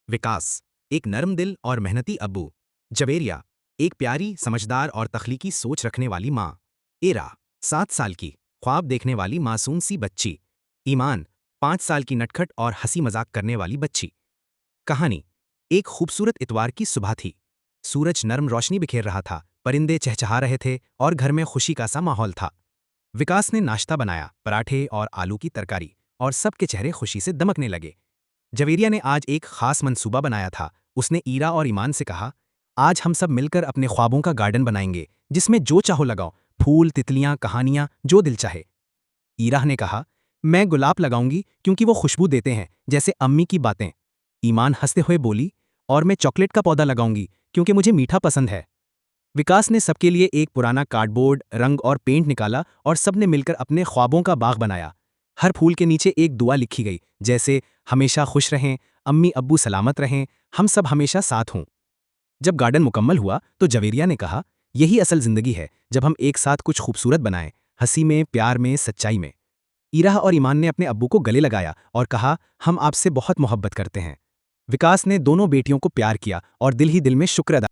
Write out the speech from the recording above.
विकास, एक नरम दिल और मेहनती अब्बू। जवेरिया, एक प्यारी, समझदार और तख्लीकी सोच रखने वाली माँ। एरा, 7 साल की, ख्वाब देखने वाली मासूम सी बच्ची। ईमान, 5 साल की नटखट और हंसी मजाक करने वाली बच्ची। कहानी, एक खूबसूरत इतवार की सुबह थी। सूरज नरम रोशनी बिखेर रहा था, परिंदे चहचहा रहे थे और घर में खुशी का सा माहौल था। विकास ने नाश्ता बनाया, पराठे और आलू की तरकारी, और सबके चेहरे खुशी से दमकने लगे। जवेरिया ने आज एक खास मंसूबा बनाया था। उसने ईरा और ईमान से कहा, आज हम सब मिलकर अपने ख्वाबों का गार्डन बनाएंगे, जिसमें जो चाहो लगाओ, फूल, तितलियां, कहानियां, जो दिल चाहे। ईरा ने कहा, मैं गुलाब लगाऊंगी क्योंकि वो खुशबू देते हैं, जैसे अम्मी की बातें। ईमान हंसते हुए बोली, और मैं चॉकलेट का पौधा लगाऊंगी क्योंकि मुझे मीठा पसंद है। विकास ने सबके लिए एक पुराना कार्डबोर्ड, रंग और पेंट निकाला और सबने मिलकर अपने ख्वाबों का बाग बनाया। हर फूल के नीचे एक दुआ लिखी गई, जैसे हमेशा खुश रहें, अम्मी अब्बू सलामत रहें, हम सब हमेशा साथ हों। जब गार्डन मुकम्मल हुआ तो जवेरिया ने कहा, यही असल जिंदगी है, जब हम एक साथ कुछ खूबसूरत बनाएं, हंसी में, प्यार में, सच्चाई में। ईरा और ईमान ने अपने अब्बू को गले लगाया और कहा, हम आपसे बहुत मोहब्बत करते हैं। विकास ने दोनों बेटियों को प्यार किया और दिल ही दिल में शुक्र अदा